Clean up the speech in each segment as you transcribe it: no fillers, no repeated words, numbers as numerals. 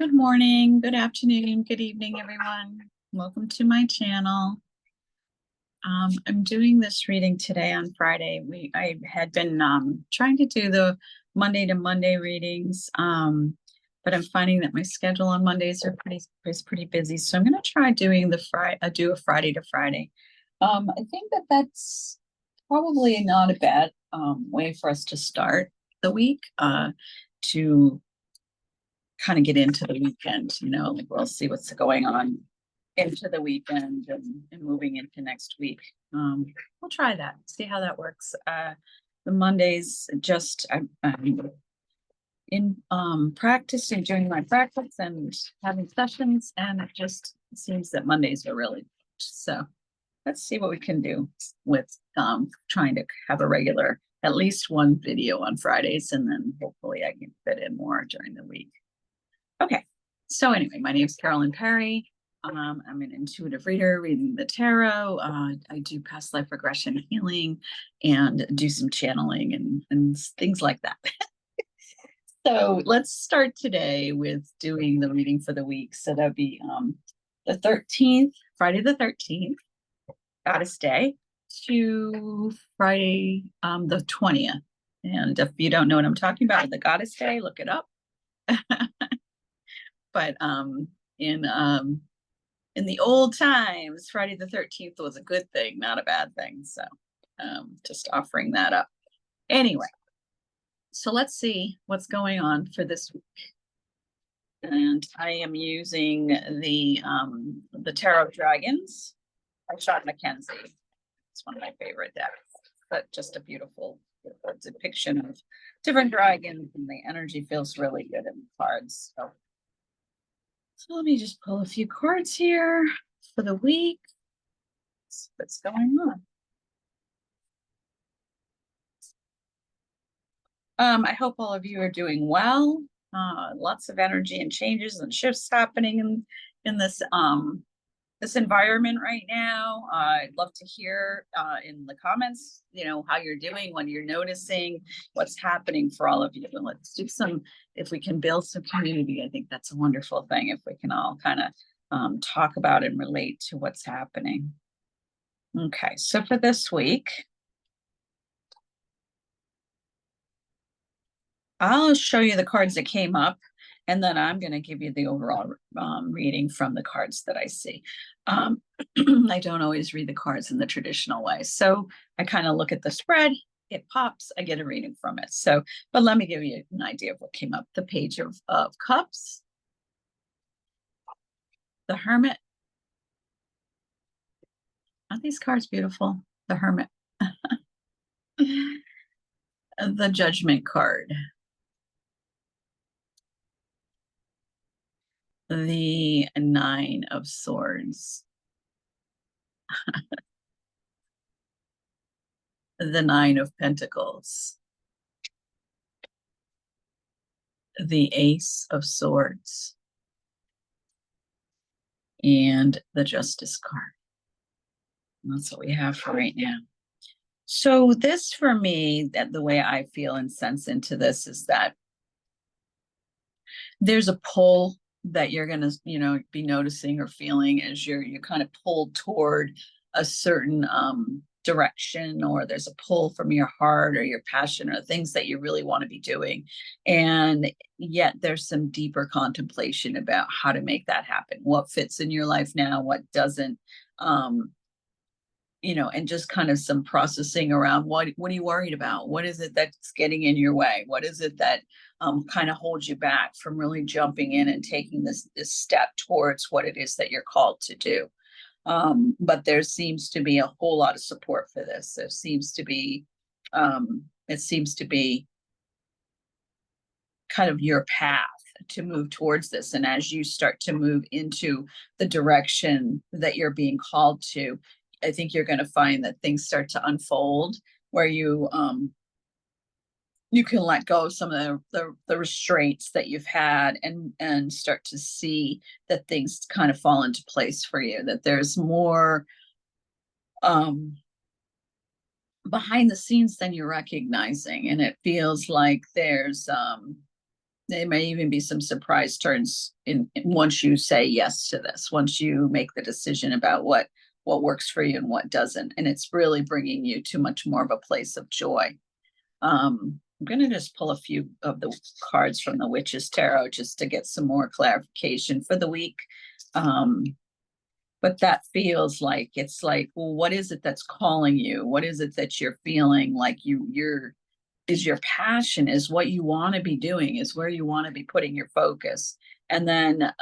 Good morning, good afternoon, good evening, everyone. Welcome to my channel. I'm doing this reading today on Friday. I had been trying to do the Monday to Monday readings, but I'm finding that my schedule on Mondays is pretty busy. So I'm going to try doing do a Friday to Friday. I think that that's probably not a bad way for us to start the week, to kind of get into the weekend, like we'll see what's going on into the weekend and moving into next week. We'll try that, see how that works. The Mondays, I'm in practice and doing my practice and having sessions, and it just seems that Mondays are really so. Let's see what we can do with trying to have a regular, at least one video on Fridays, and then hopefully I can fit in more during the week. Okay, so anyway, my name is Carolyn Perry. I'm an intuitive reader reading the tarot. I do past life regression healing and do some channeling and things like that. So let's start today with doing the reading for the week. So that'd be the 13th, Friday the 13th, Goddess Day, to Friday the 20th. And if you don't know what I'm talking about, the Goddess Day, look it up. But in the old times, Friday the 13th was a good thing, not a bad thing. So just offering that up. Anyway, so let's see what's going on for this week. And I am using the Tarot Dragons by Sean Mackenzie. It's one of my favorite decks, but just a beautiful depiction of different dragons, and the energy feels really good in the cards. So let me just pull a few cards here for the week. See what's going on. I hope all of you are doing well. Lots of energy and changes and shifts happening in this environment right now. I'd love to hear in the comments, how you're doing, what you're noticing, what's happening for all of you. And let's do if we can build some community, I think that's a wonderful thing if we can all kind of talk about and relate to what's happening. Okay, so for this week, I'll show you the cards that came up, and then I'm going to give you the overall reading from the cards that I see. I don't always read the cards in the traditional way. So I kind of look at the spread, it pops, I get a reading from it. So, but let me give you an idea of what came up. The Page of Cups, the Hermit. Aren't these cards beautiful? The Hermit. The Judgment card. The Nine of Swords. The Nine of Pentacles. The Ace of Swords. And the Justice card. And that's what we have for right now. So this, for me, that the way I feel and sense into this is that there's a pull that you're going to, be noticing or feeling as you're kind of pulled toward a certain direction, or there's a pull from your heart or your passion or things that you really want to be doing. And yet there's some deeper contemplation about how to make that happen, what fits in your life now, what doesn't, and just kind of some processing around what are you worried about? What is it that's getting in your way? What is it that kind of holds you back from really jumping in and taking this step towards what it is that you're called to do? But there seems to be a whole lot of support for this. There seems to be, it seems to be kind of your path to move towards this. And as you start to move into the direction that you're being called to, I think you're going to find that things start to unfold where you can let go of some of the restraints that you've had and start to see that things kind of fall into place for you, that there's more behind the scenes than you're recognizing. And it feels like there's there may even be some surprise turns in once you say yes to this, once you make the decision about what works for you and what doesn't, and it's really bringing you to much more of a place of joy. I'm going to just pull a few of the cards from the Witch's Tarot just to get some more clarification for the week. But that feels like, it's like, well, what is it that's calling you? What is it that you're feeling like you're is your passion, is what you want to be doing, is where you want to be putting your focus. And then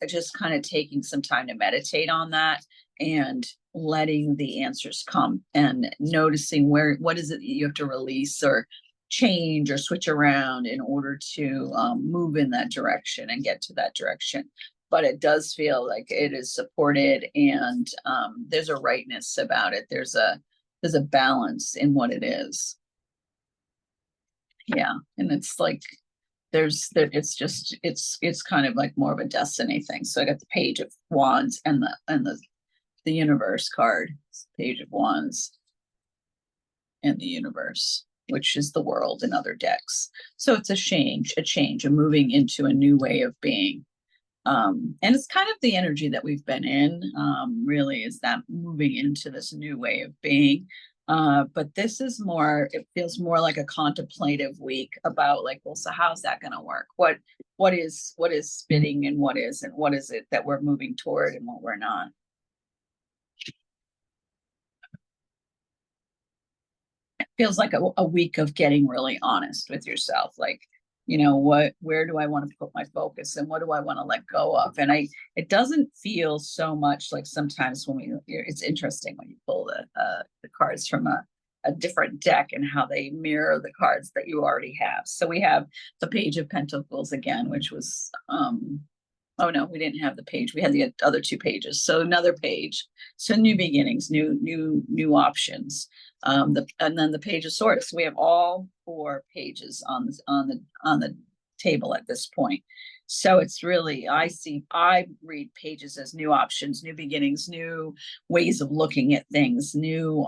just kind of taking some time to meditate on that and letting the answers come and noticing what is it that you have to release or change or switch around in order to move in that direction and get to that direction. But it does feel like it is supported, and there's a rightness about it. There's a balance in what it is. Yeah, and it's like it's kind of like more of a destiny thing. So I got the Page of Wands and the Universe card, Page of Wands and the Universe, which is the world in other decks. So it's a change, a moving into a new way of being. And it's kind of the energy that we've been in, really, is that moving into this new way of being. But this is more, it feels more like a contemplative week about like, well, so how's that going to work? What is spinning and what is it that we're moving toward and what we're not? It feels like a week of getting really honest with yourself. Like, where do I want to put my focus and what do I want to let go of? And it doesn't feel so much like sometimes when it's interesting when you pull the cards from a different deck and how they mirror the cards that you already have. So we have the Page of Pentacles again, which was, oh no, we didn't have the page. We had the other two pages. So another page. So new beginnings, new options. And then the Page of Swords. So we have all 4 pages on the table at this point. So it's really, I read pages as new options, new beginnings, new ways of looking at things, new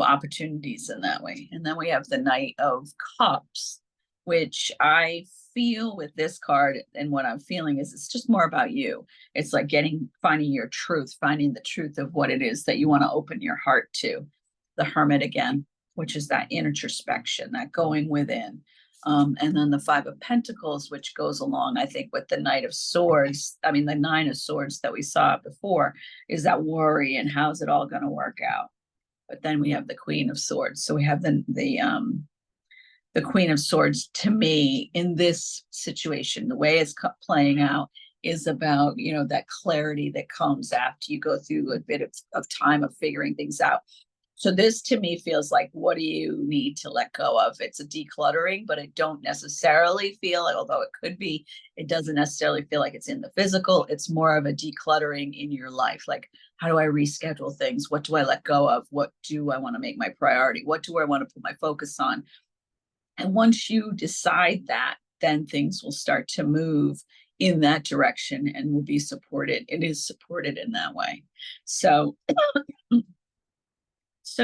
opportunities in that way. And then we have the Knight of Cups, which I feel with this card, and what I'm feeling is it's just more about you. It's like finding your truth, finding the truth of what it is that you want to open your heart to. The Hermit again, which is that introspection, that going within. And then the 5 of Pentacles, which goes along, I think, with the Knight of Swords. I mean, the 9 of Swords that we saw before is that worry and how's it all going to work out. But then we have the Queen of Swords. So we have the Queen of Swords, to me, in this situation, the way it's playing out is about, that clarity that comes after you go through a bit of time of figuring things out. So this to me feels like, what do you need to let go of? It's a decluttering, but I don't necessarily feel it, although it could be, it doesn't necessarily feel like it's in the physical. It's more of a decluttering in your life. Like, how do I reschedule things? What do I let go of? What do I want to make my priority? What do I want to put my focus on? And once you decide that, then things will start to move in that direction and will be supported. It is supported in that way. So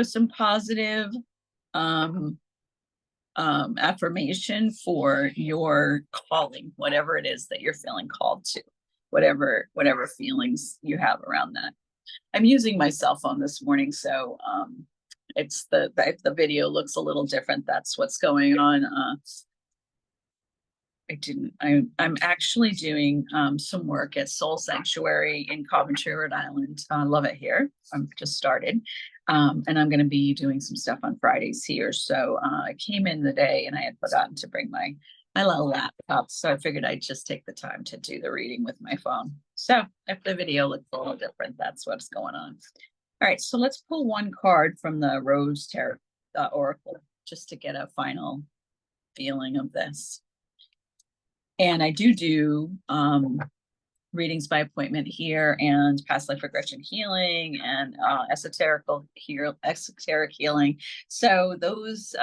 some positive affirmation for your calling, whatever it is that you're feeling called to, whatever feelings you have around that. I'm using my cell phone this morning, so it's if the video looks a little different, that's what's going on. I'm actually doing some work at Soul Sanctuary in Coventry, Rhode Island. I love it here. I'm just started. And I'm going to be doing some stuff on Fridays here. So I came in the day and I had forgotten to bring my little laptop. So I figured I'd just take the time to do the reading with my phone. So if the video looks a little different, that's what's going on. All right, so let's pull one card from the Rose Tarot Oracle just to get a final feeling of this. And I do readings by appointment here, and past life regression healing, and esoteric healing. So those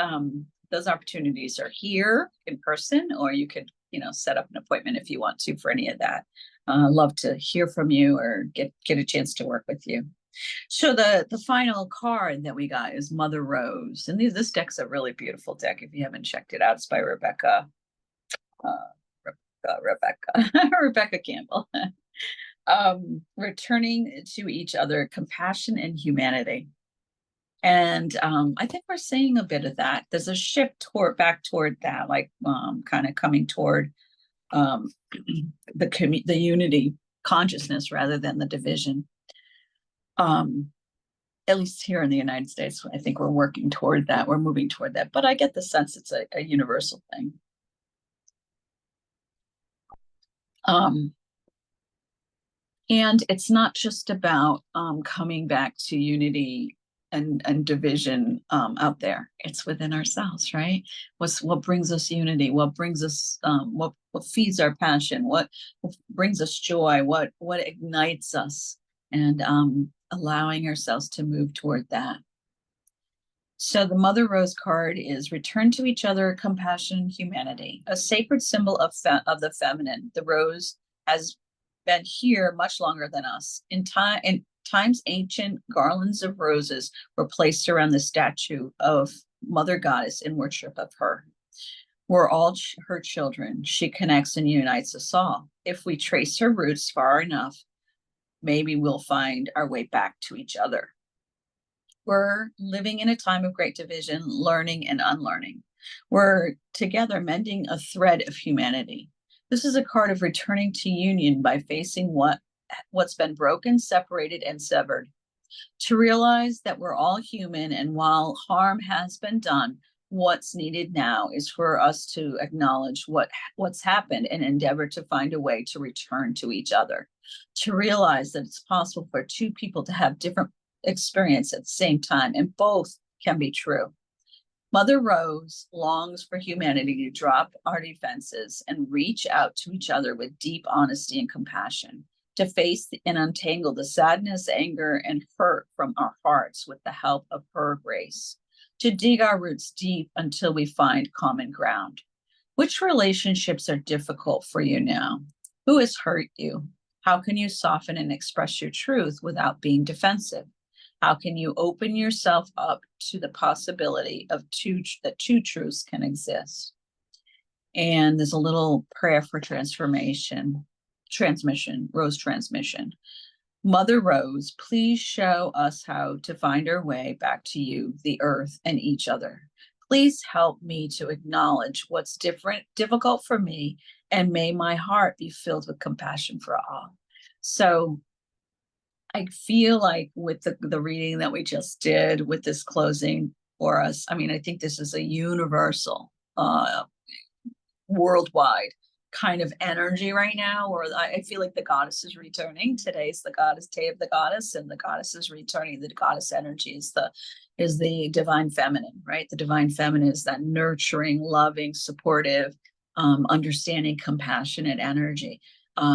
opportunities are here in person, or you could set up an appointment if you want to for any of that. Love to hear from you or get a chance to work with you. So the final card that we got is Mother Rose, and this deck's a really beautiful deck. If you haven't checked it out, it's by Rebecca Rebecca Campbell. Returning to each other, compassion and humanity. And I think we're seeing a bit of that. There's a shift back toward that, like kind of coming toward um, the unity consciousness rather than the division. At least here in the United States, I think we're working toward that. We're moving toward that. But I get the sense it's a universal thing. And it's not just about coming back to unity and division out there. It's within ourselves, right? What brings us unity? What brings us what feeds our passion? What brings us joy? What ignites us? And allowing ourselves to move toward that. So the Mother Rose card is return to each other, compassion, humanity, a sacred symbol of the feminine. The rose has been here much longer than us. In times ancient, garlands of roses were placed around the statue of Mother Goddess in worship of her. We're all her children. She connects and unites us all. If we trace her roots far enough, maybe we'll find our way back to each other. We're living in a time of great division, learning and unlearning. We're together mending a thread of humanity. This is a card of returning to union by facing what's been broken, separated, and severed. To realize that we're all human, and while harm has been done, what's needed now is for us to acknowledge what's happened and endeavor to find a way to return to each other. To realize that it's possible for two people to have different experience at the same time, and both can be true. Mother Rose longs for humanity to drop our defenses and reach out to each other with deep honesty and compassion, to face and untangle the sadness, anger, and hurt from our hearts with the help of her grace, to dig our roots deep until we find common ground. Which relationships are difficult for you now? Who has hurt you? How can you soften and express your truth without being defensive? How can you open yourself up to the possibility of that two truths can exist? And there's a little prayer for transmission. Rose transmission. Mother Rose, please show us how to find our way back to you, the earth, and each other. Please help me to acknowledge what's difficult for me, and may my heart be filled with compassion for all. So I feel like with the reading that we just did, with this closing for us, I mean, I think this is a universal, worldwide kind of energy right now, where I feel like the goddess is returning. Today's the goddess day of the goddess, and the goddess is returning. The goddess energy is the divine feminine, right? The divine feminine is that nurturing, loving, supportive, understanding, compassionate energy.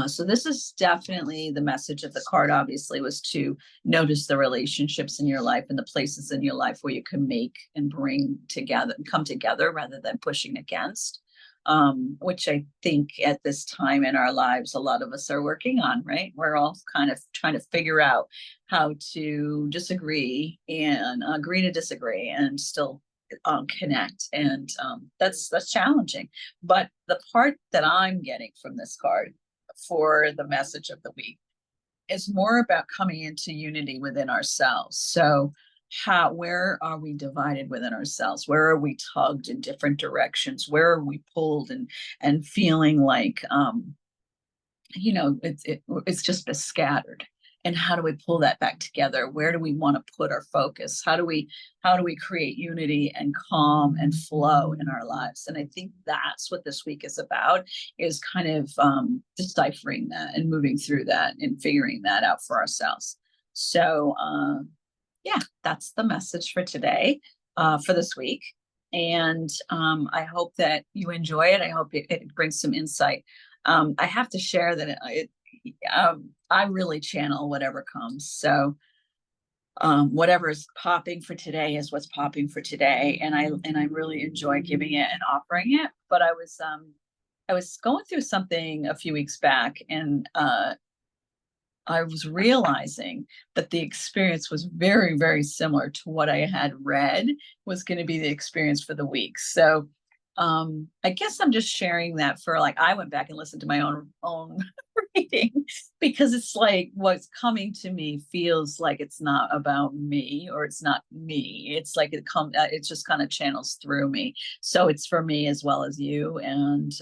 So this is definitely the message of the card, obviously, was to notice the relationships in your life and the places in your life where you can make and bring together and come together rather than pushing against, which I think at this time in our lives, a lot of us are working on, right? We're all kind of trying to figure out how to disagree and agree to disagree and still connect. And that's challenging. But the part that I'm getting from this card for the message of the week is more about coming into unity within ourselves. So where are we divided within ourselves? Where are we tugged in different directions? Where are we pulled and feeling like it's just scattered? And how do we pull that back together? Where do we want to put our focus? How do we create unity and calm and flow in our lives? And I think that's what this week is about, is kind of deciphering that and moving through that and figuring that out for ourselves. So yeah, that's the message for today, for this week. And I hope that you enjoy it. I hope it brings some insight. I have to share that I really channel whatever comes. So whatever is popping for today is what's popping for today. And I really enjoy giving it and offering it. But I was going through something a few weeks back, and I was realizing that the experience was very, very similar to what I had read was going to be the experience for the week. So I guess I'm just sharing that for like, I went back and listened to my own reading because it's like what's coming to me feels like it's not about me or it's not me. It's like it just kind of channels through me. So it's for me as well as you. And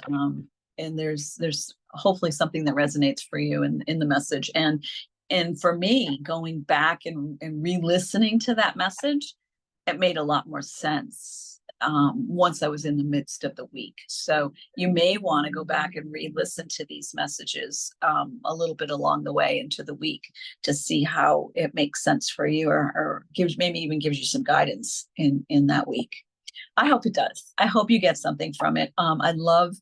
there's hopefully something that resonates for you in the message. And for me, going back and re-listening to that message, it made a lot more sense once I was in the midst of the week. So you may want to go back and re-listen to these messages a little bit along the way into the week to see how it makes sense for you, or maybe even gives you some guidance in that week. I hope it does. I hope you get something from it. I'd love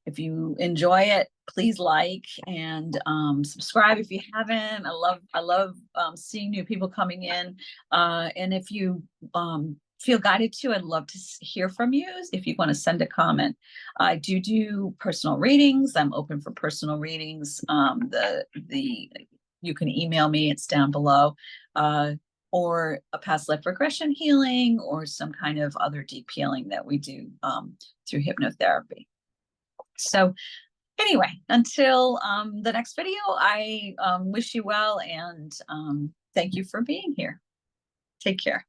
if you enjoy it, please like and subscribe if you haven't. I love seeing new people coming in. And if you feel guided to, I'd love to hear from you if you want to send a comment. I do personal readings. I'm open for personal readings. You can email me, it's down below. Or a past life regression healing, or some kind of other deep healing that we do through hypnotherapy. So anyway, until the next video, I wish you well, and thank you for being here. Take care.